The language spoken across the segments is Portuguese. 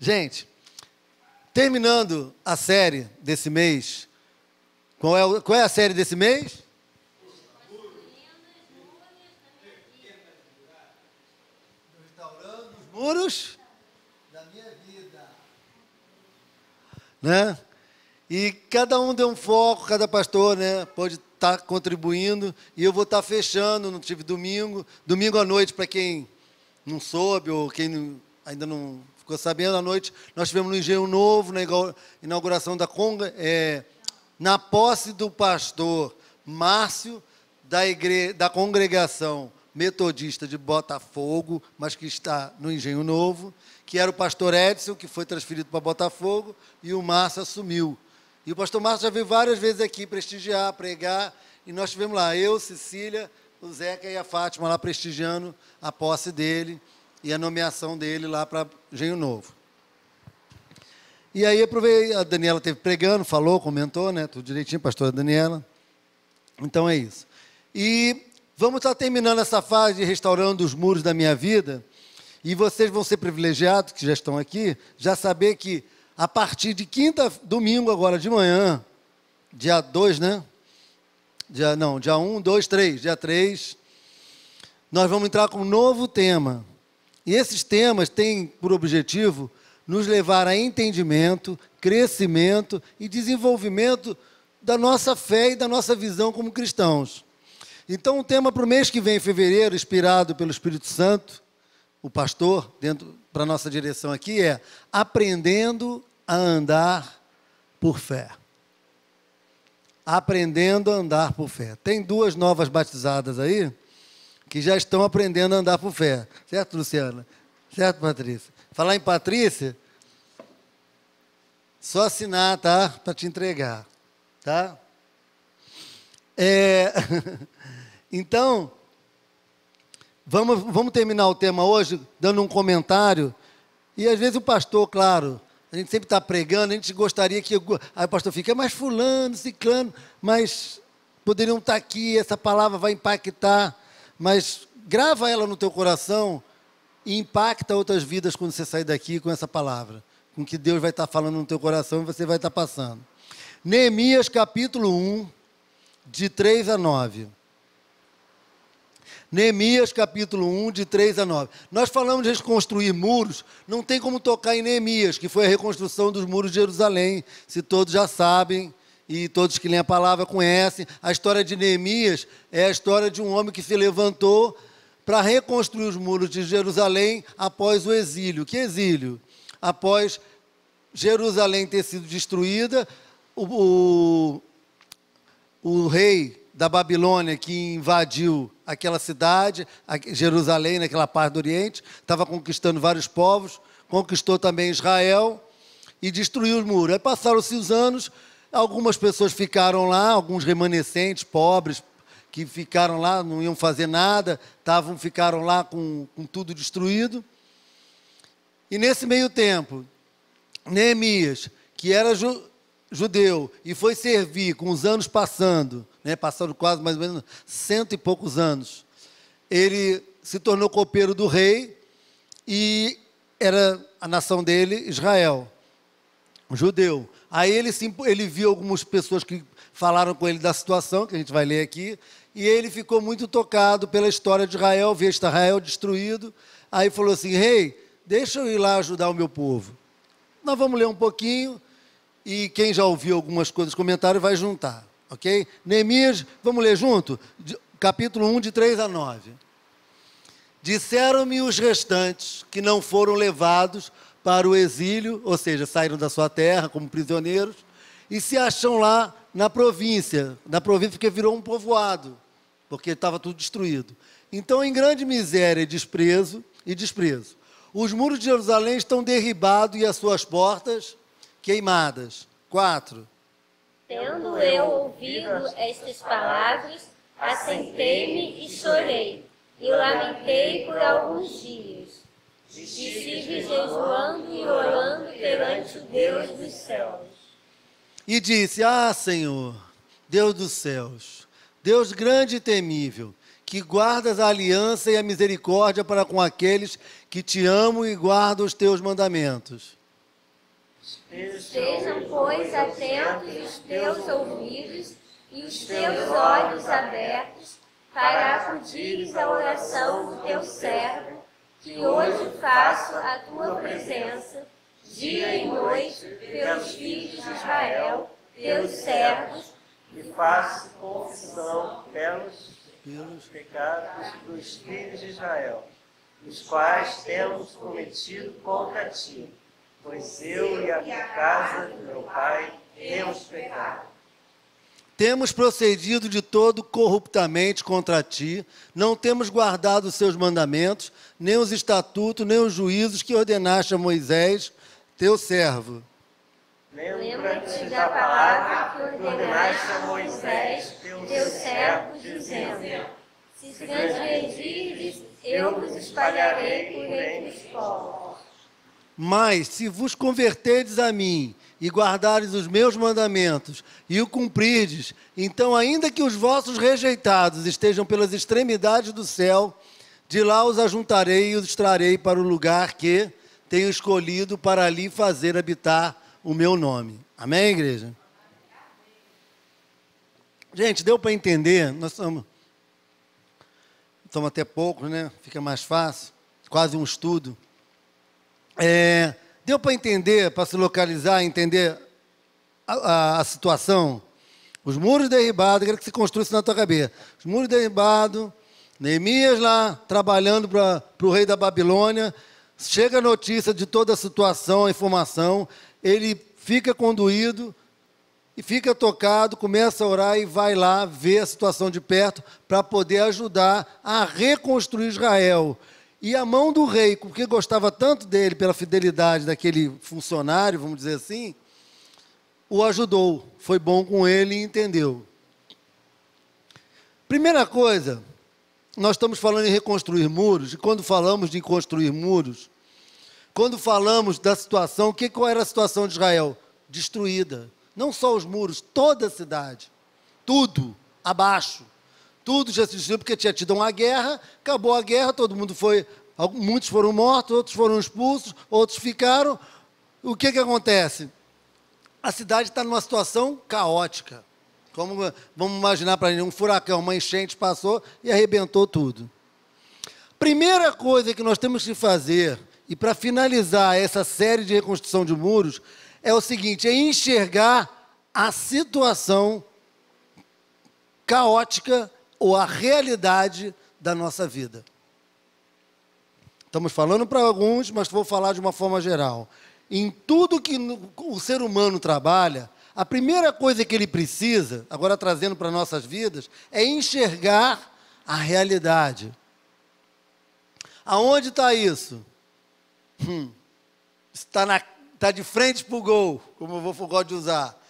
Gente, terminando a série desse mês, qual é a série desse mês? Restaurando os muros da minha vida. Né? E cada um deu um foco, cada pastor, né, pode estar contribuindo, e eu vou estar fechando, não tive domingo à noite, para quem não soube, ou quem ainda não ficou sabendo, à noite nós tivemos no Engenho Novo, na inauguração da na posse do pastor Márcio, da congregação metodista de Botafogo, mas que está no Engenho Novo, que era o pastor Edson, que foi transferido para Botafogo, e o Márcio assumiu. E o pastor Márcio já veio várias vezes aqui prestigiar, pregar, e nós tivemos lá, eu, Cecília, o Zeca e a Fátima lá prestigiando a posse dele e a nomeação dele lá para Engenho Novo. E aí aproveitei, a Daniela esteve pregando, falou, comentou, né, tudo direitinho, pastora Daniela. Então é isso. E vamos estar terminando essa fase de restaurando os muros da minha vida, e vocês vão ser privilegiados, que já estão aqui, já saber que a partir de domingo agora de manhã, dia 2, né? Dia 1, 2, 3, dia 3, nós vamos entrar com um novo tema. E esses temas têm por objetivo nos levar a entendimento, crescimento e desenvolvimento da nossa fé e da nossa visão como cristãos. Então, o tema para o mês que vem, em fevereiro, inspirado pelo Espírito Santo, o pastor, para a nossa direção aqui, é aprendendo a andar por fé. Aprendendo a andar por fé. Tem 2 novas batizadas aí, que já estão aprendendo a andar por fé. Certo, Luciana? Certo, Patrícia? Falar em Patrícia, só assinar, tá? Para te entregar. Tá? Então, vamos terminar o tema hoje dando um comentário. E às vezes o pastor, claro, a gente sempre está pregando, a gente gostaria que... Aí o pastor fica, mas fulano, ciclano, mas poderiam estar aqui, essa palavra vai impactar, mas grava ela no teu coração e impacta outras vidas quando você sair daqui com essa palavra, com que Deus vai estar falando no teu coração e você vai estar passando. Neemias capítulo 1, de 3 a 9. Neemias capítulo 1, de 3 a 9. Nós falamos de reconstruir muros, não tem como tocar em Neemias, que foi a reconstrução dos muros de Jerusalém, se todos já sabem, e todos que leem a palavra conhecem. A história de Neemias é a história de um homem que se levantou para reconstruir os muros de Jerusalém após o exílio. Que exílio? Após Jerusalém ter sido destruída, o rei da Babilônia, que invadiu aquela cidade, Jerusalém, naquela parte do Oriente, estava conquistando vários povos, conquistou também Israel e destruiu os muros. Aí passaram-se os anos, algumas pessoas ficaram lá, alguns remanescentes, pobres, que ficaram lá, não iam fazer nada, ficaram lá com tudo destruído. E nesse meio tempo, Neemias, que era judeu e foi servir com os anos passando, né, passando quase mais ou menos 100 e poucos anos, ele se tornou copeiro do rei e era a nação dele, Israel, judeu. Aí ele viu algumas pessoas que falaram com ele da situação, que a gente vai ler aqui, e ele ficou muito tocado pela história de Israel, ver Israel destruído. Aí falou assim, rei, deixa eu ir lá ajudar o meu povo. Nós vamos ler um pouquinho, e quem já ouviu algumas coisas, comentários, vai juntar, ok? Neemias, vamos ler junto? Capítulo 1, de 3 a 9. Disseram-me os restantes que não foram levados para o exílio, ou seja, saíram da sua terra como prisioneiros, e se acham lá na província porque virou um povoado, porque estava tudo destruído. Então, em grande miséria e desprezo, os muros de Jerusalém estão derribados e as suas portas queimadas. 4. Tendo eu ouvido estas palavras, assentei-me e chorei, e lamentei por alguns dias. Estive jejuando e orando perante o Deus dos céus. E disse, Senhor, Deus dos céus, Deus grande e temível, que guardas a aliança e a misericórdia para com aqueles que te amam e guardam os teus mandamentos. Estejam, pois, atentos os teus ouvidos e os teus olhos abertos para acudires à oração do teu servo, que hoje faço a tua presença, dia e noite, pelos filhos de Israel, teus servos, e faço confissão pelos pecados dos filhos de Israel, os quais temos cometido contra ti, pois eu e a minha casa de meu pai temos pecado. Temos procedido de todo corruptamente contra ti, não temos guardado os seus mandamentos, nem os estatutos, nem os juízos que ordenaste a Moisés, teu servo. Lembra-te da palavra que ordenaste a Moisés, teu servo, dizendo: se transgredirdes, eu vos espalharei por entre os povos. Mas, se vos converterdes a mim e guardares os meus mandamentos e o cumprirdes, então, ainda que os vossos rejeitados estejam pelas extremidades do céu, de lá os ajuntarei e os trarei para o lugar que tenho escolhido para ali fazer habitar o meu nome. Amém, igreja? Gente, deu para entender? Nós estamos até pouco, né? Fica mais fácil. Quase um estudo. Deu para entender, para se localizar, entender a situação? Os muros derribados, eu quero que você construa isso na tua cabeça. Os muros derribados, Neemias lá, trabalhando para o rei da Babilônia, chega a notícia de toda a situação, a informação, ele fica conduído e fica tocado, começa a orar e vai lá ver a situação de perto para poder ajudar a reconstruir Israel. E a mão do rei, porque gostava tanto dele, pela fidelidade daquele funcionário, vamos dizer assim, o ajudou, foi bom com ele e entendeu. Primeira coisa, nós estamos falando em reconstruir muros, e quando falamos de construir muros, quando falamos da situação, qual era a situação de Israel? Destruída. Não só os muros, toda a cidade. Tudo abaixo. Tudo já se destruiu porque tinha tido uma guerra, acabou a guerra, todo mundo foi, muitos foram mortos, outros foram expulsos, outros ficaram. O que acontece? A cidade está numa situação caótica. Vamos imaginar para um furacão, uma enchente passou e arrebentou tudo. Primeira coisa que nós temos que fazer, e para finalizar essa série de reconstrução de muros, é o seguinte, é enxergar a situação caótica ou a realidade da nossa vida. Estamos falando para alguns, mas vou falar de uma forma geral. Em tudo que o ser humano trabalha, a primeira coisa que ele precisa, agora trazendo para nossas vidas, é enxergar a realidade. Aonde está isso? Está de frente para o gol, como eu gosto de usar.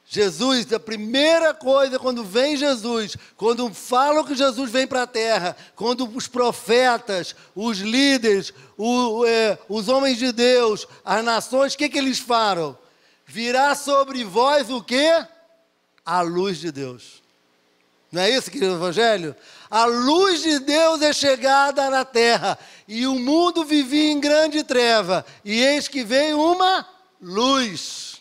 Jesus, a primeira coisa, quando vem Jesus, quando falam que Jesus vem para a terra, quando os profetas, os líderes, os homens de Deus, as nações, o que eles falam? Virá sobre vós o quê? A luz de Deus. Não é isso, querido Evangelho? A luz de Deus é chegada na terra, e o mundo vivia em grande treva, e eis que veio uma luz.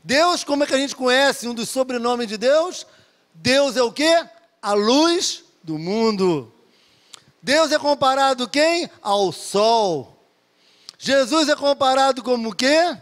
Deus, como é que a gente conhece um dos sobrenomes de Deus? Deus é o quê? A luz do mundo. Deus é comparado quem? Ao sol. Jesus é comparado como o quê?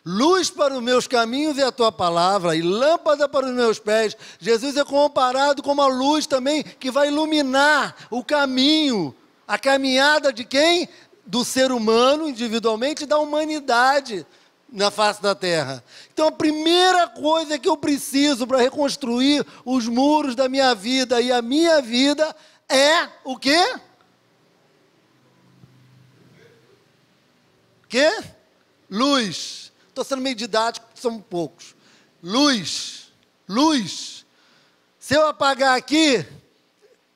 Luz para os meus caminhos é a tua palavra, e lâmpada para os meus pés. Jesus é comparado como a luz também, que vai iluminar o caminho, a caminhada de quem? Do ser humano, individualmente, e da humanidade na face da terra. Então, a primeira coisa que eu preciso para reconstruir os muros da minha vida e a minha vida é o quê? Quê? Luz. Estou sendo meio didático, são poucos. Luz. Luz. Se eu apagar aqui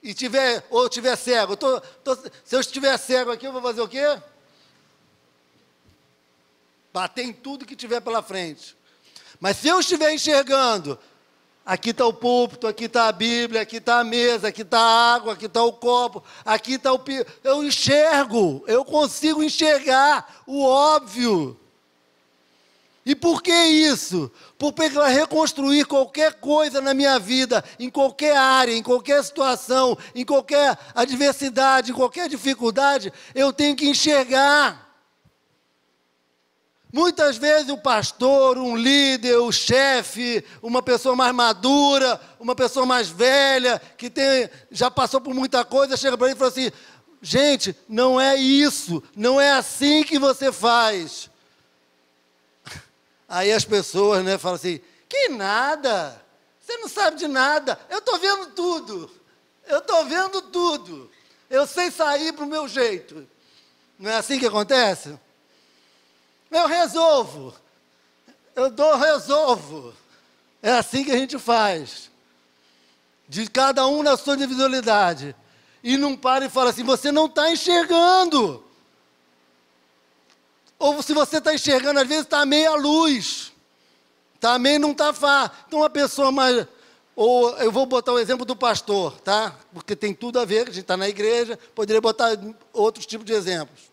e tiver cego, se eu estiver cego aqui, eu vou fazer o quê? Bater em tudo que tiver pela frente. Mas se eu estiver enxergando, aqui está o púlpito, aqui está a Bíblia, aqui está a mesa, aqui está a água, aqui está o copo, aqui está eu enxergo, eu consigo enxergar o óbvio. E por que isso? Porque para reconstruir qualquer coisa na minha vida, em qualquer área, em qualquer situação, em qualquer adversidade, em qualquer dificuldade, eu tenho que enxergar. Muitas vezes o pastor, um líder, o chefe, uma pessoa mais madura, uma pessoa mais velha, que já passou por muita coisa, chega para mim e fala assim: gente, não é isso, não é assim que você faz. Aí as pessoas, né, falam assim: que nada, você não sabe de nada, eu estou vendo tudo, eu sei sair para o meu jeito. Não é assim que acontece? Eu resolvo. É assim que a gente faz. De cada um na sua individualidade. E não para e fala assim: você não está enxergando. Ou se você está enxergando, às vezes está meia luz. Também não está fácil. Então uma pessoa mais... Ou eu vou botar o exemplo do pastor, tá? Porque tem tudo a ver, a gente está na igreja, poderia botar outros tipos de exemplos.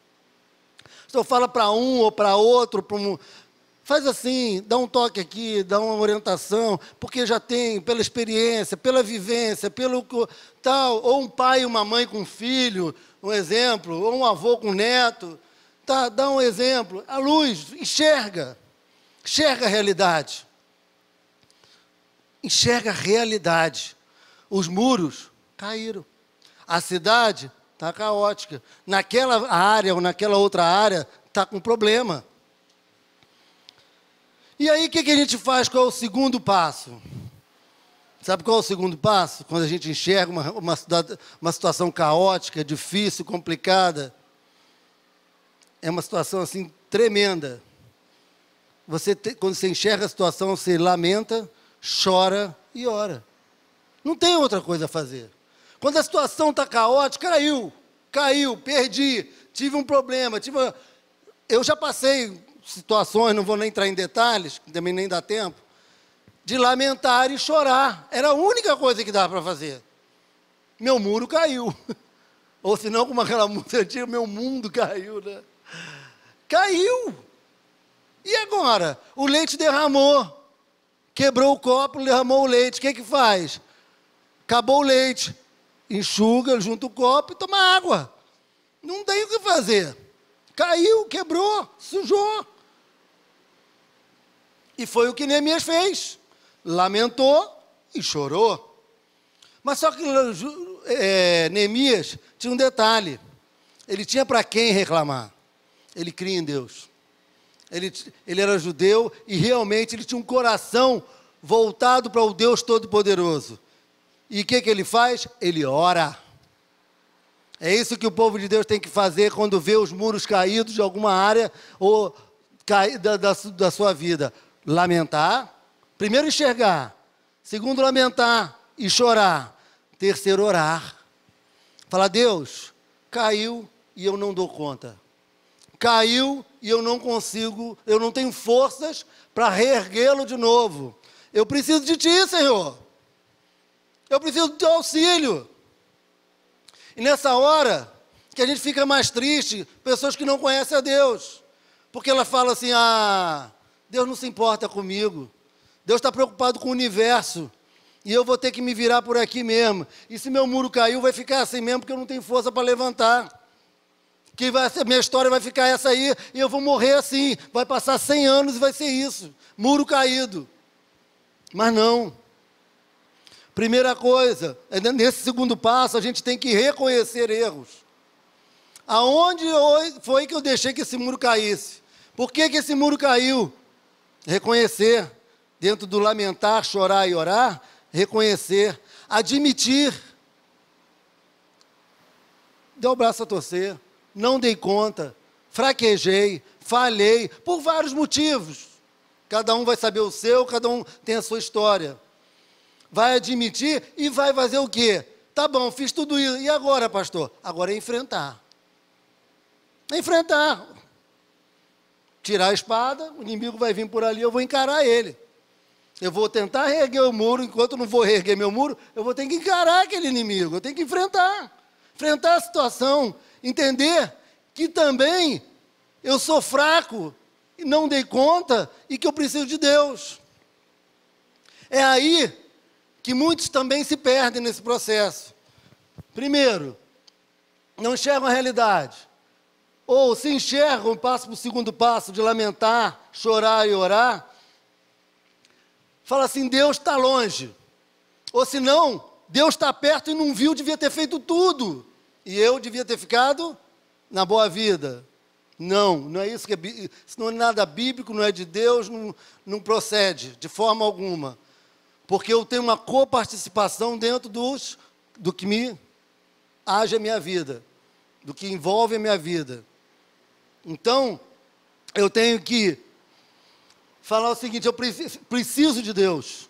Se eu falo para um ou para outro, faz assim, dá um toque aqui, dá uma orientação, porque já tem, pela experiência, pela vivência, pelo tal, ou um pai e uma mãe com um filho, um exemplo, ou um avô com um neto, tá, dá um exemplo. A luz, enxerga a realidade. Enxerga a realidade. Os muros caíram. A cidade está caótica. Naquela área ou naquela outra área, está com problema. E aí, o que a gente faz? Qual é o segundo passo? Sabe qual é o segundo passo? Quando a gente enxerga uma situação caótica, difícil, complicada. É uma situação assim tremenda. Quando você enxerga a situação, você lamenta, chora e ora. Não tem outra coisa a fazer. Quando a situação está caótica, caiu, perdi, tive um problema. Eu já passei situações, não vou nem entrar em detalhes, também nem dá tempo, de lamentar e chorar. Era a única coisa que dava para fazer. Meu muro caiu. Ou se não, como aquela música antiga, meu mundo caiu, né? Caiu. E agora? O leite derramou. Quebrou o copo, derramou o leite. O que faz? Acabou o leite. Enxuga, junta o copo e toma água. Não tem o que fazer. Caiu, quebrou, sujou. E foi o que Neemias fez. Lamentou e chorou. Mas só que Neemias tinha um detalhe. Ele tinha para quem reclamar. Ele cria em Deus. Ele era judeu e realmente ele tinha um coração voltado para o Deus Todo-Poderoso. E o que ele faz? Ele ora. É isso que o povo de Deus tem que fazer quando vê os muros caídos de alguma área ou da sua vida. Lamentar. Primeiro, enxergar. Segundo, lamentar e chorar. Terceiro, orar. Falar: Deus, caiu e eu não dou conta. Caiu e eu não consigo, eu não tenho forças para reerguê-lo de novo. Eu preciso de Ti, Senhor. Eu preciso do Teu auxílio. E nessa hora que a gente fica mais triste, pessoas que não conhecem a Deus. Porque ela fala assim: Deus não se importa comigo. Deus está preocupado com o universo. E eu vou ter que me virar por aqui mesmo. E se meu muro caiu, vai ficar assim mesmo, porque eu não tenho força para levantar. Minha história vai ficar essa aí, e eu vou morrer assim. Vai passar 100 anos e vai ser isso. Muro caído. Mas não. Primeira coisa, nesse segundo passo, a gente tem que reconhecer erros. Aonde foi que eu deixei que esse muro caísse? Por que esse muro caiu? Reconhecer. Dentro do lamentar, chorar e orar, reconhecer. Admitir. Deu o braço a torcer. Não dei conta. Fraquejei. Falhei. Por vários motivos. Cada um vai saber o seu, cada um tem a sua história. Vai admitir e vai fazer o quê? Tá bom, fiz tudo isso. E agora, pastor? Agora é enfrentar. Enfrentar. Tirar a espada, o inimigo vai vir por ali, eu vou encarar ele. Eu vou tentar reerguer o muro, enquanto eu não vou reerguer meu muro, eu vou ter que encarar aquele inimigo, eu tenho que enfrentar. Enfrentar a situação, entender que também eu sou fraco e não dei conta e que eu preciso de Deus. É aí que muitos também se perdem nesse processo. Primeiro, não enxergam a realidade. Ou se enxergam, passam para o segundo passo de lamentar, chorar e orar. Fala assim, Deus está longe. Ou se não, Deus está perto e não viu, devia ter feito tudo. E eu devia ter ficado na boa vida. Não é isso que isso não é nada bíblico, não é de Deus, não procede de forma alguma. Porque eu tenho uma coparticipação dentro do que me age a minha vida, do que envolve a minha vida. Então, eu tenho que falar o seguinte, eu preciso de Deus.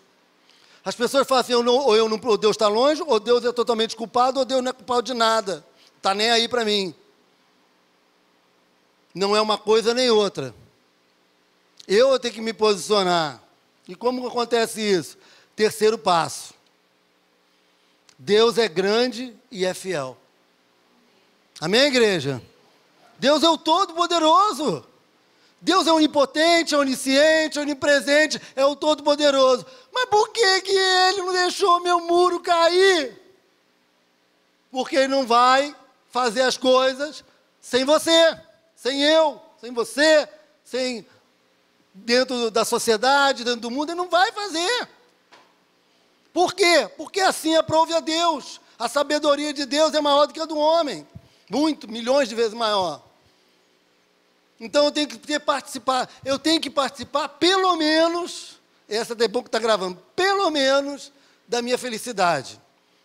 As pessoas falam assim, ou Deus está longe, ou Deus é totalmente culpado, ou Deus não é culpado de nada. Está nem aí para mim. Não é uma coisa nem outra. Eu tenho que me posicionar. E como acontece isso? Terceiro passo. Deus é grande e é fiel. Amém, igreja? Deus é o Todo-Poderoso. Deus é onipotente, é onisciente, é onipresente, é o Todo-Poderoso. Mas por que Ele não deixou meu muro cair? Porque Ele não vai fazer as coisas sem você, sem eu, sem você, sem dentro da sociedade, dentro do mundo, Ele não vai fazer. Por quê? Porque assim aprove a Deus. A sabedoria de Deus é maior do que a do homem. Muito, milhões de vezes maior. Então eu tenho que participar pelo menos, essa depois que está gravando, pelo menos da minha felicidade.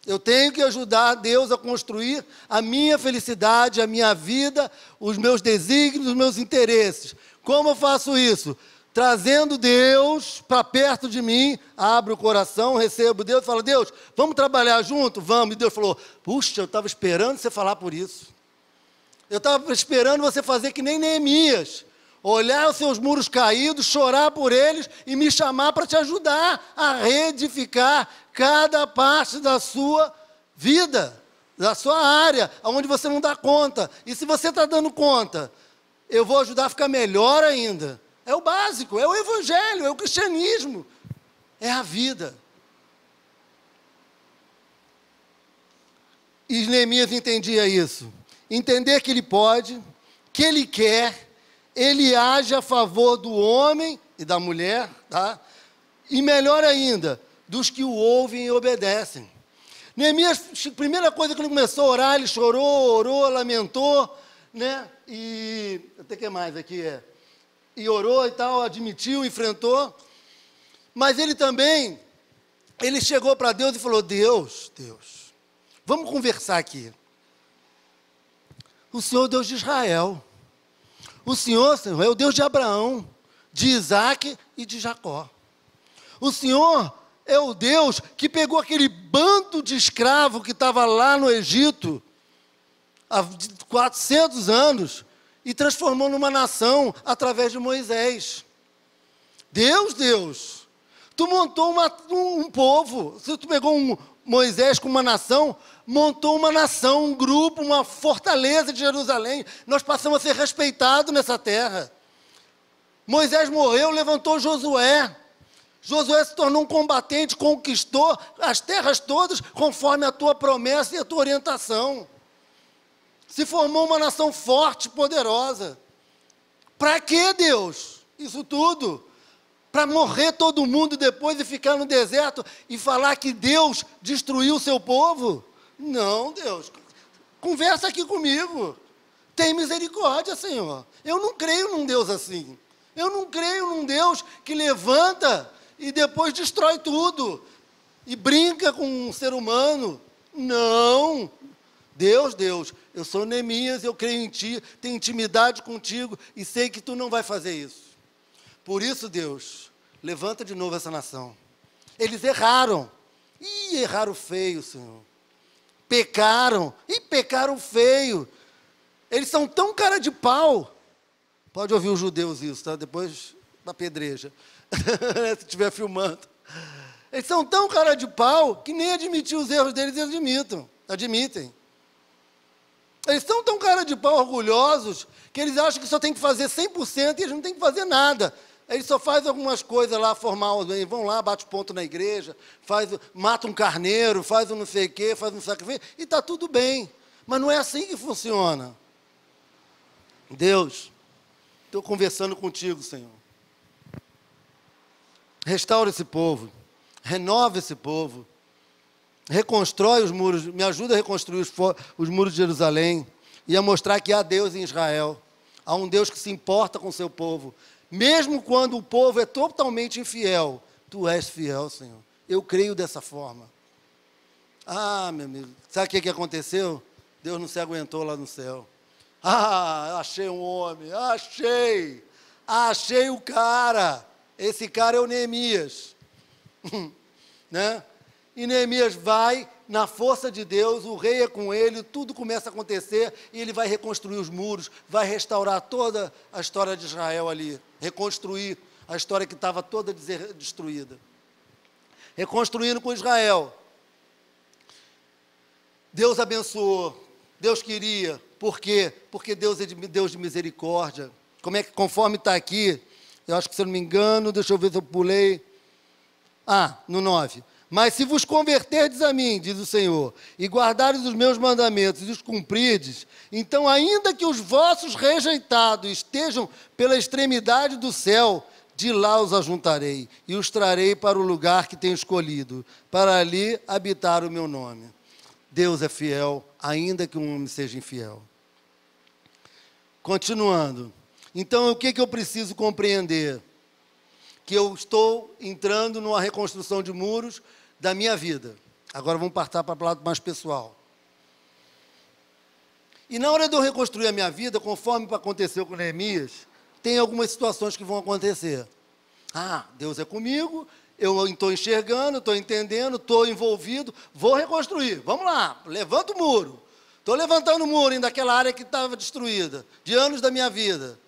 Eu tenho que ajudar Deus a construir a minha felicidade, a minha vida, os meus desígnios, os meus interesses. Como eu faço isso? Trazendo Deus para perto de mim, abro o coração, recebo Deus, falo, Deus, vamos trabalhar junto? Vamos. E Deus falou, puxa, eu estava esperando você falar por isso. Eu estava esperando você fazer que nem Neemias, olhar os seus muros caídos, chorar por eles e me chamar para te ajudar a reedificar cada parte da sua vida, da sua área, onde você não dá conta. E se você está dando conta, eu vou ajudar a ficar melhor ainda. É o básico, é o evangelho, é o cristianismo, é a vida. E Neemias entendia isso. Entender que ele pode, que ele quer, ele age a favor do homem e da mulher, tá? E melhor ainda, dos que o ouvem e obedecem. Neemias, a primeira coisa que ele começou a orar, ele chorou, orou, lamentou, né? E até que mais aqui e orou e tal, admitiu, enfrentou. Mas ele também, ele chegou para Deus e falou, Deus, vamos conversar aqui. O Senhor é o Deus de Israel. O Senhor, é o Deus de Abraão, de Isaac e de Jacó. O Senhor é o Deus que pegou aquele bando de escravos que estava lá no Egito, há 400 anos, e transformou numa nação através de Moisés. Deus, tu montou um povo, se tu pegou Moisés com uma nação, montou uma nação, um grupo, uma fortaleza de Jerusalém. Nós passamos a ser respeitados nessa terra. Moisés morreu, levantou Josué. Josué se tornou um combatente, conquistou as terras todas conforme a tua promessa e a tua orientação. Se formou uma nação forte, poderosa. Para que, Deus? Isso tudo? Para morrer todo mundo depois e ficar no deserto e falar que Deus destruiu o seu povo? Não, Deus, conversa aqui comigo. Tem misericórdia, Senhor. Eu não creio num Deus assim. Eu não creio num Deus que levanta e depois destrói tudo. E brinca com um ser humano. Não. Deus, eu sou Neemias, eu creio em Ti, tenho intimidade contigo e sei que Tu não vai fazer isso. Por isso, Deus, levanta de novo essa nação. Eles erraram. E erraram feio, Senhor. Pecaram. E pecaram feio. Eles são tão cara de pau. Pode ouvir os judeus isso, tá? Depois da pedreja. Se estiver filmando. Eles são tão cara de pau que nem admitir os erros deles, eles admitem. Eles são tão cara de pau orgulhosos que eles acham que só tem que fazer 100% e eles não têm que fazer nada. Eles só fazem algumas coisas lá formais, vão lá, bate ponto na igreja, mata um carneiro, faz um não sei o quê, faz um sacrifício, e está tudo bem. Mas não é assim que funciona. Deus, estou conversando contigo, Senhor. Restaura esse povo, renova esse povo, reconstrói os muros, me ajuda a reconstruir os muros de Jerusalém e a mostrar que há Deus em Israel, há um Deus que se importa com o seu povo, mesmo quando o povo é totalmente infiel. Tu és fiel, Senhor. Eu creio dessa forma. Ah, meu amigo, sabe o que aconteceu? Deus não se aguentou lá no céu. Ah, achei um homem, achei o cara. Esse cara é o Neemias. Né? E Neemias vai, na força de Deus, o rei é com ele, tudo começa a acontecer, e ele vai reconstruir os muros, vai restaurar toda a história de Israel ali, reconstruir a história que estava toda destruída. Reconstruindo com Israel. Deus abençoou, Deus queria. Por quê? Porque Deus é Deus de misericórdia. Conforme está aqui, eu acho que, se eu não me engano, deixa eu ver se eu pulei. No 9. Mas se vos converterdes a mim, diz o Senhor, e guardares os meus mandamentos e os cumprirdes, então, ainda que os vossos rejeitados estejam pela extremidade do céu, de lá os ajuntarei e os trarei para o lugar que tenho escolhido, para ali habitar o meu nome. Deus é fiel, ainda que um homem seja infiel. Continuando. Então, o que eu preciso compreender? Que eu estou entrando numa reconstrução de muros da minha vida. Agora vamos partir para o lado mais pessoal. E na hora de eu reconstruir a minha vida, conforme aconteceu com Neemias, tem algumas situações que vão acontecer. Deus é comigo, eu estou enxergando, estou entendendo, estou envolvido, vou reconstruir. Vamos lá, levanta o muro. Estou levantando o muro daquela área que estava destruída, de anos da minha vida.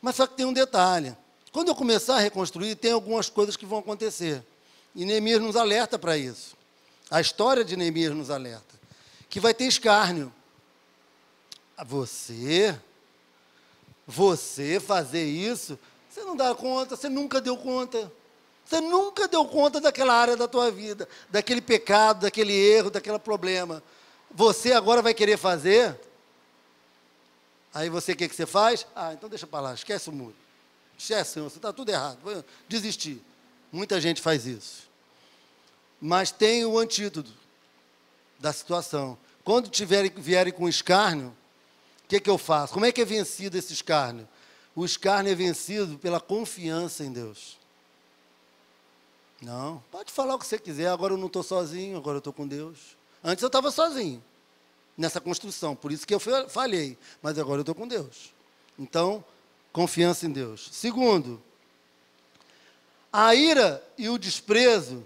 Mas só que tem um detalhe. Quando eu começar a reconstruir, tem algumas coisas que vão acontecer. E Neemias nos alerta para isso. A história de Neemias nos alerta. Que vai ter escárnio. Você fazer isso, você não dá conta, você nunca deu conta. Você nunca deu conta daquela área da tua vida, daquele pecado, daquele erro, daquele problema. Você agora vai querer fazer? Aí você, o que você faz? Então deixa para lá, esquece o muro. Esquece, Senhor, você está tudo errado, vou desistir. Muita gente faz isso. Mas tem o antídoto da situação. Quando vierem com escárnio, o que eu faço? Como é que é vencido esse escárnio? O escárnio é vencido pela confiança em Deus. Não, pode falar o que você quiser, agora eu não estou sozinho, agora eu estou com Deus. Antes eu estava sozinho, nessa construção, por isso que eu falhei, mas agora eu estou com Deus. Então, confiança em Deus. Segundo, a ira e o desprezo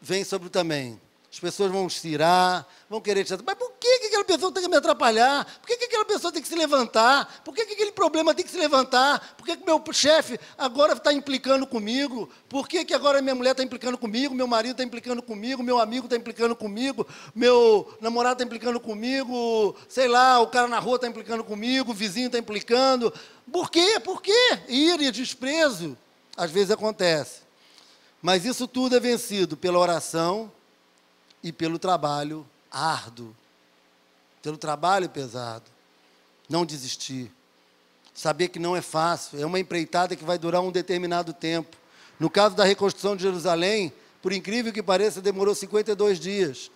vêm sobre também. As pessoas vão se irar, vão querer te atrapalhar. Mas por que aquela pessoa tem que me atrapalhar? Por que aquela pessoa tem que se levantar? Por que aquele problema tem que se levantar? Por que meu chefe agora está implicando comigo? Por que agora minha mulher está implicando comigo? Meu marido está implicando comigo? Meu amigo está implicando comigo? Meu namorado está implicando comigo? Sei lá, o cara na rua está implicando comigo? O vizinho está implicando? Por quê? Por quê? Ira e desprezo. Às vezes acontece. Mas isso tudo é vencido pela oração e pelo trabalho árduo, pelo trabalho pesado. Não desistir. Saber que não é fácil, é uma empreitada que vai durar um determinado tempo. No caso da reconstrução de Jerusalém, por incrível que pareça, demorou 52 dias.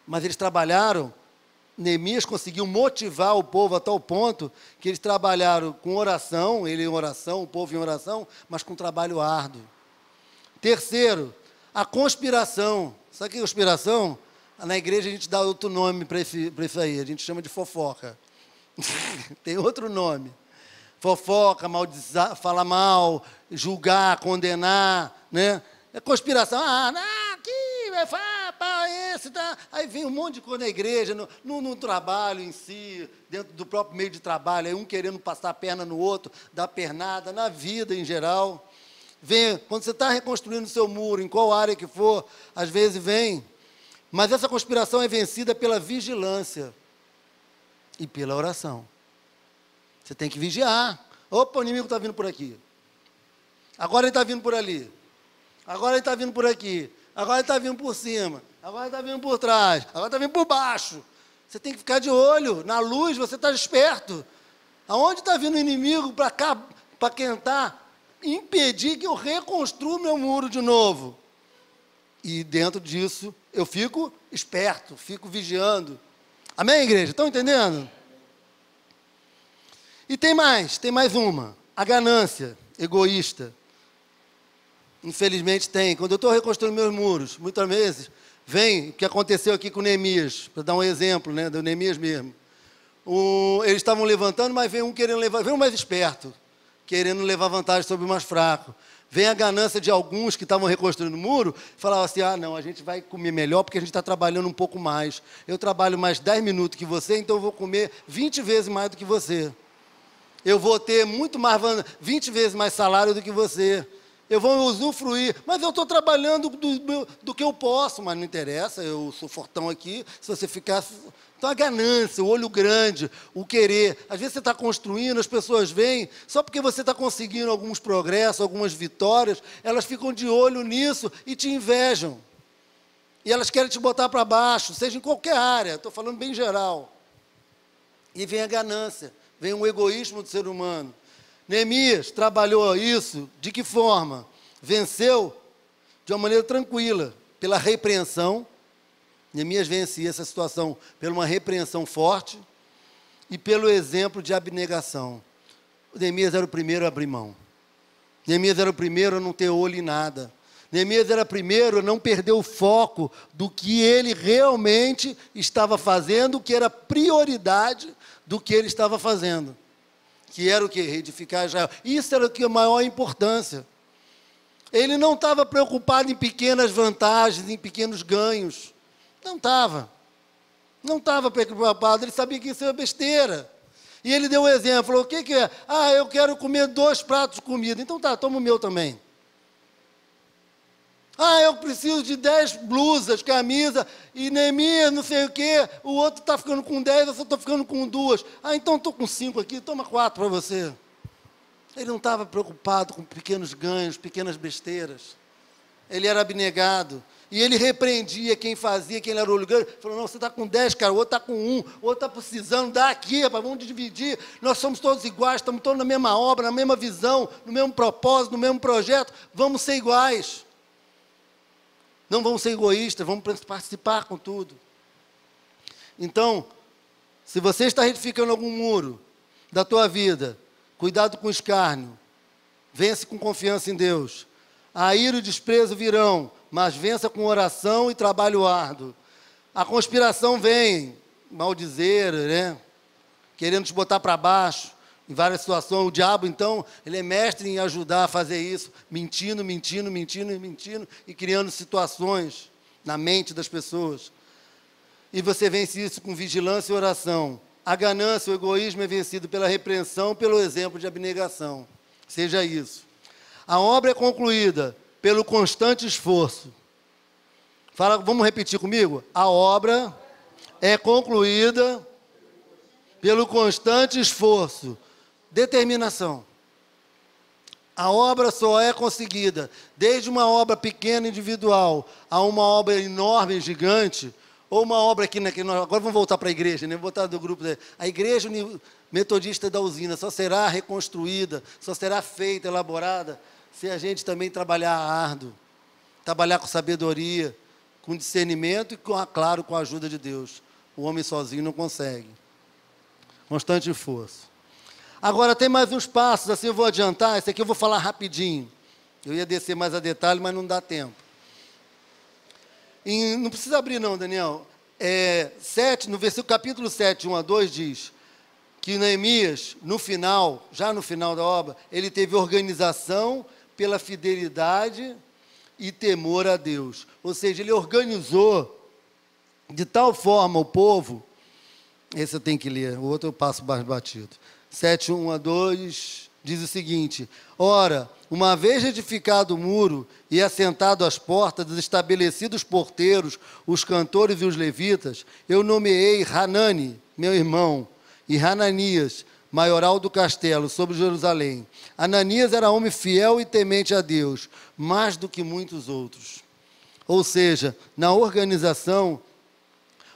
Mas eles trabalharam, Neemias conseguiu motivar o povo a tal ponto que eles trabalharam com oração, ele em oração, o povo em oração, mas com trabalho árduo. Terceiro, a conspiração. Sabe o que é conspiração? Na igreja a gente dá outro nome para isso aí, a gente chama de fofoca. Tem outro nome. Fofoca, falar mal, julgar, condenar, né? É conspiração. Aqui, esse, tá. Aí vem um monte de coisa na igreja, no trabalho em si, dentro do próprio meio de trabalho, aí um querendo passar a perna no outro, dar pernada, na vida em geral. Vem, quando você está reconstruindo o seu muro, em qual área que for, às vezes vem. Mas essa conspiração é vencida pela vigilância. e pela oração. Você tem que vigiar. Opa, o inimigo está vindo por aqui. Agora ele está vindo por ali. Agora ele está vindo por aqui. Agora ele está vindo por cima. Agora ele está vindo por trás. Agora está vindo por baixo. Você tem que ficar de olho. Na luz, você está esperto. Aonde está vindo o inimigo para cá, para tentar impedir que eu reconstrua meu muro de novo? E dentro disso, eu fico esperto, fico vigiando. Amém, igreja? Estão entendendo? E tem mais uma. A ganância egoísta. Infelizmente tem. Quando eu estou reconstruindo meus muros, muitas vezes, vem o que aconteceu aqui com Neemias, para dar um exemplo, né, do Neemias mesmo. Eles estavam levantando, mas vem um querendo levar, vem um mais esperto, querendo levar vantagem sobre o mais fraco. Vem a ganância de alguns que estavam reconstruindo o muro, falavam assim, não, a gente vai comer melhor porque a gente está trabalhando um pouco mais. Eu trabalho mais 10 minutos que você, então eu vou comer 20 vezes mais do que você. Eu vou ter muito mais, 20 vezes mais salário do que você. Eu vou usufruir, mas eu estou trabalhando do que eu posso, mas não interessa, eu sou fortão aqui, se você ficar... Então a ganância, o olho grande, o querer. Às vezes você está construindo, as pessoas vêm, só porque você está conseguindo alguns progressos, algumas vitórias, elas ficam de olho nisso e te invejam. E elas querem te botar para baixo, seja em qualquer área, estou falando bem geral. E vem a ganância, vem o egoísmo do ser humano. Neemias trabalhou isso de que forma? Venceu de uma maneira tranquila, pela repreensão. Neemias vencia essa situação por uma repreensão forte e pelo exemplo de abnegação. O Neemias era o primeiro a abrir mão. Neemias era o primeiro a não ter olho em nada. Neemias era o primeiro a não perder o foco do que ele realmente estava fazendo, o que era prioridade do que ele estava fazendo. Que era o quê? Reedificar Israel. Isso era o que a maior importância. Ele não estava preocupado em pequenas vantagens, em pequenos ganhos. Não estava. Não estava preocupado, ele sabia que isso era besteira. E ele deu um exemplo, falou, o que que é? Eu quero comer 2 pratos de comida. Então tá, toma o meu também. Eu preciso de 10 blusas, camisa, e Neemias, não sei o quê, o outro está ficando com 10, eu só estou ficando com 2. Então estou com 5 aqui, toma 4 para você. Ele não estava preocupado com pequenos ganhos, pequenas besteiras. Ele era abnegado. E ele repreendia quem fazia, quem era olho grande. Falou, não, você está com 10, cara, o outro está com 1, o outro está precisando, dá aqui, rapaz, vamos dividir. Nós somos todos iguais, estamos todos na mesma obra, na mesma visão, no mesmo propósito, no mesmo projeto, vamos ser iguais. Não vamos ser egoístas, vamos participar com tudo. Então, se você está edificando algum muro da tua vida, cuidado com o escárnio, vence com confiança em Deus. A ira e o desprezo virão, mas vença com oração e trabalho árduo. A conspiração vem, maldizer, né? Querendo te botar para baixo, em várias situações. O diabo, então, ele é mestre em ajudar a fazer isso, mentindo e criando situações na mente das pessoas. E você vence isso com vigilância e oração. A ganância, o egoísmo é vencido pela repreensão, pelo exemplo de abnegação. Seja isso. A obra é concluída pelo constante esforço. Vamos repetir comigo? A obra é concluída pelo constante esforço. Determinação. A obra só é conseguida, desde uma obra pequena, individual, a uma obra enorme, gigante, ou uma obra aqui, agora vamos voltar para a igreja, né? Vou voltar do grupo. A igreja metodista da usina só será reconstruída, só será feita, elaborada, se a gente também trabalhar árduo, trabalhar com sabedoria, com discernimento e, claro, com a ajuda de Deus. O homem sozinho não consegue. Constante esforço. Agora, tem mais uns passos, assim eu vou adiantar, esse aqui eu vou falar rapidinho. Eu ia descer mais a detalhe, mas não dá tempo. Não precisa abrir não, Daniel. No versículo capítulo 7, 1 a 2, diz que Neemias, já no final da obra, ele teve organização pela fidelidade e temor a Deus. Ou seja, ele organizou de tal forma o povo, esse eu tenho que ler, o outro eu passo mais batido. 7, 1 a 2, diz o seguinte, ora, uma vez edificado o muro e assentado as portas, estabelecidos os porteiros, os cantores e os levitas, eu nomeei Hanani, meu irmão, e Hananias, maioral do castelo, sobre Jerusalém. Ananias era homem fiel e temente a Deus, mais do que muitos outros. Ou seja, na organização,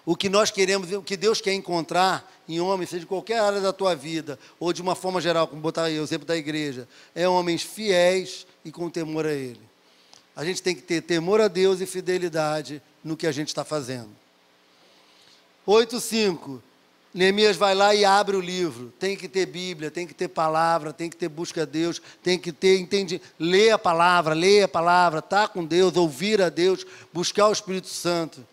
o que nós queremos, o que Deus quer encontrar em homens, seja de qualquer área da tua vida, ou de uma forma geral, como botar aí o exemplo da igreja, é homens fiéis e com temor a Ele. A gente tem que ter temor a Deus e fidelidade no que a gente está fazendo. 8:5. Neemias vai lá e abre o livro. Tem que ter Bíblia, tem que ter palavra, tem que ter busca a Deus, tem que ter, entende, ler a palavra, estar com Deus, ouvir a Deus, buscar o Espírito Santo.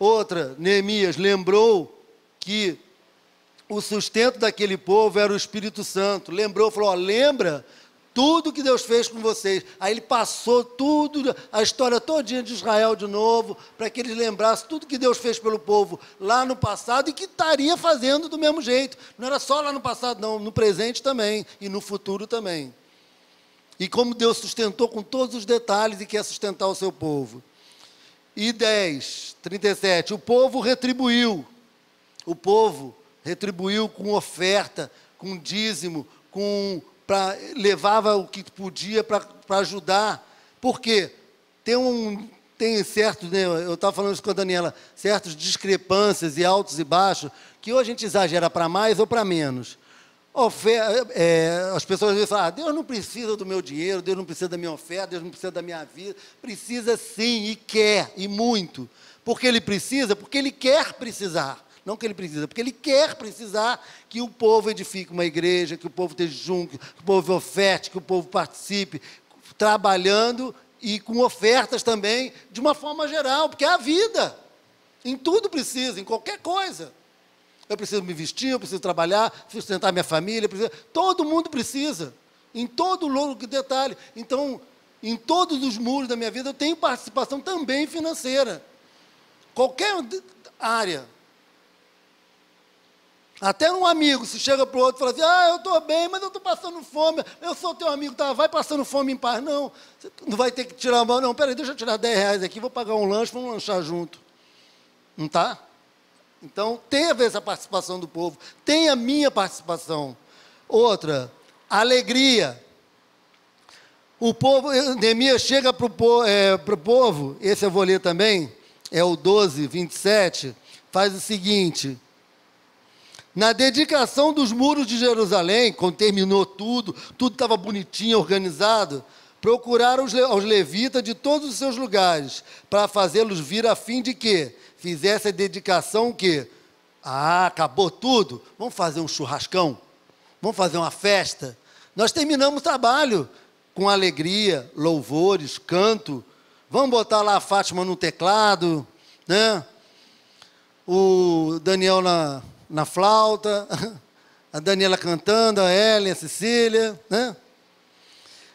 Outra, Neemias lembrou que o sustento daquele povo era o Espírito Santo. Lembrou, falou, lembra tudo que Deus fez com vocês. Aí ele passou tudo, a história todinha de Israel de novo, para que eles lembrassem tudo que Deus fez pelo povo lá no passado e que estaria fazendo do mesmo jeito. Não era só lá no passado, não, no presente também e no futuro também. E como Deus sustentou com todos os detalhes e quer sustentar o seu povo. E 10:37, o povo retribuiu. O povo retribuiu com oferta, com dízimo, levava o que podia para ajudar. Por quê? Tem certos, né, eu estava falando isso com a Daniela, certas discrepâncias e altos e baixos, que ou a gente exagera para mais ou para menos. As pessoas às vezes falam, Deus não precisa do meu dinheiro, Deus não precisa da minha oferta, Deus não precisa da minha vida. Precisa sim, e quer, e muito. Porque Ele precisa, porque Ele quer precisar. Não que Ele precisa, porque Ele quer precisar que o povo edifique uma igreja, que o povo esteja junto, que o povo oferte, que o povo participe, trabalhando e com ofertas também, de uma forma geral, porque é a vida. Em tudo precisa, em qualquer coisa. Eu preciso me vestir, eu preciso trabalhar, preciso sustentar minha família, todo mundo precisa, em todo detalhe. Então, em todos os muros da minha vida, eu tenho participação também financeira. Qualquer área. Até um amigo, se chega para o outro e fala assim, eu estou bem, mas eu estou passando fome, eu sou teu amigo, tá, vai passando fome em paz. Não, você não vai ter que tirar a mão, não, peraí, deixa eu tirar R$10 aqui, vou pagar um lanche, vamos lanchar junto. Não está? Então, teve essa participação do povo, tem a minha participação. Outra, alegria. O povo, Neemias chega para o povo, esse eu vou ler também, é o 12:27, faz o seguinte: na dedicação dos muros de Jerusalém, quando terminou tudo estava bonitinho, organizado, procuraram aos levitas de todos os seus lugares, para fazê-los vir a fim de que fizesse a dedicação o quê? Acabou tudo, vamos fazer um churrascão, vamos fazer uma festa. Nós terminamos o trabalho com alegria, louvores, canto, vamos botar lá a Fátima no teclado, né? O Daniel na flauta, a Daniela cantando, a Ellen, a Cecília, né?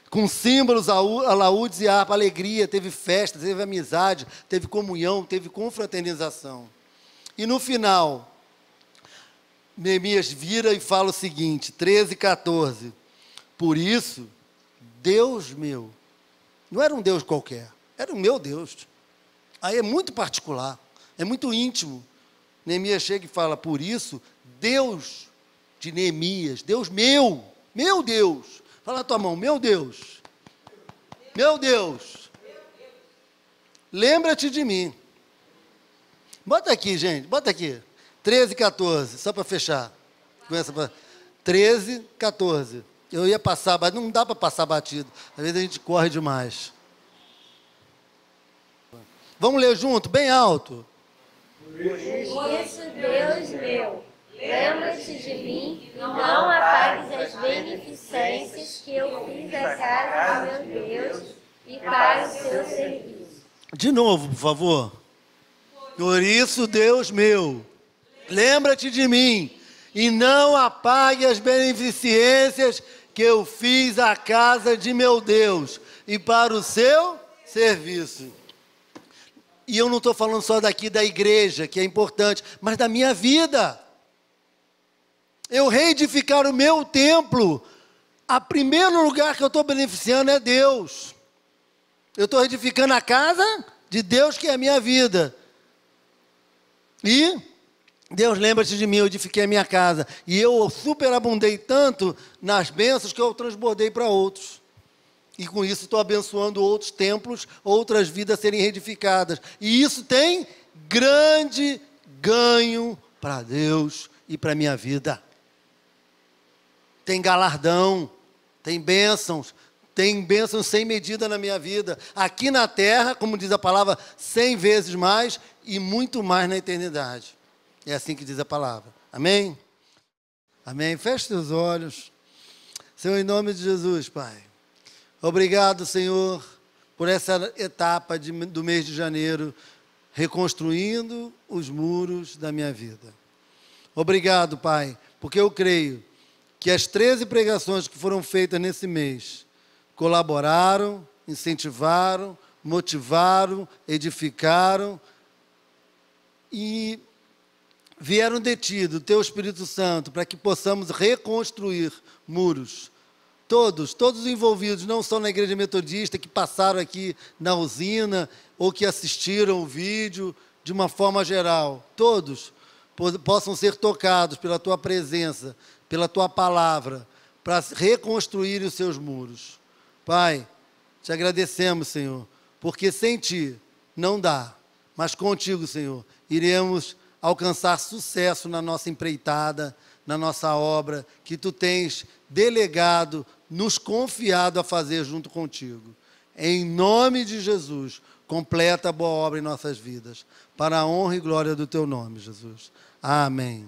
Com símbolos, alaúdes e harpa, alegria, teve festa, teve amizade, teve comunhão, teve confraternização. E no final, Neemias vira e fala o seguinte, 13:14, por isso, Deus meu, não era um Deus qualquer, era o meu Deus. Aí é muito particular, é muito íntimo. Neemias chega e fala, por isso, Deus de Neemias, Deus meu Deus. Fala na tua mão, meu Deus. Meu Deus. Lembra-te de mim. Bota aqui, gente, bota aqui. 13:14, só para fechar. Começa para 13:14. Eu ia passar, mas não dá para passar batido. Às vezes a gente corre demais. Vamos ler junto, bem alto. Por isso, Deus meu, lembra-te de mim e não apagues as beneficências que eu fiz à casa do meu Deus e para o seu serviço. De novo, por favor. Por isso, Deus meu, lembra-te de mim e não apague as beneficências que eu fiz à casa de meu Deus e para o seu serviço. E eu não estou falando só daqui da igreja, que é importante, mas da minha vida. Eu reedificar o meu templo, a primeiro lugar que eu estou beneficiando é Deus. Eu estou edificando a casa de Deus, que é a minha vida. E Deus, lembra-te de mim, eu edifiquei a minha casa. E eu superabundei tanto nas bênçãos que eu transbordei para outros. E com isso estou abençoando outros templos, outras vidas serem reedificadas. E isso tem grande ganho para Deus e para a minha vida. Tem galardão, tem bênçãos sem medida na minha vida. Aqui na terra, como diz a palavra, 100 vezes mais e muito mais na eternidade. É assim que diz a palavra. Amém? Amém. Feche seus olhos. Senhor, em nome de Jesus, Pai. Obrigado, Senhor, por essa etapa do mês de janeiro, reconstruindo os muros da minha vida. Obrigado, Pai, porque eu creio que as 13 pregações que foram feitas nesse mês colaboraram, incentivaram, motivaram, edificaram e vieram de ti, do teu Espírito Santo, para que possamos reconstruir muros. Todos os envolvidos, não só na igreja metodista, que passaram aqui na usina, ou que assistiram o vídeo, de uma forma geral, todos possam ser tocados pela tua presença, pela tua palavra, para reconstruir os seus muros. Pai, te agradecemos, Senhor, porque sem ti não dá, mas contigo, Senhor, iremos alcançar sucesso na nossa empreitada, na nossa obra, que tu tens delegado, nos confiado a fazer junto contigo. Em nome de Jesus, completa a boa obra em nossas vidas, para a honra e glória do teu nome, Jesus. Amém.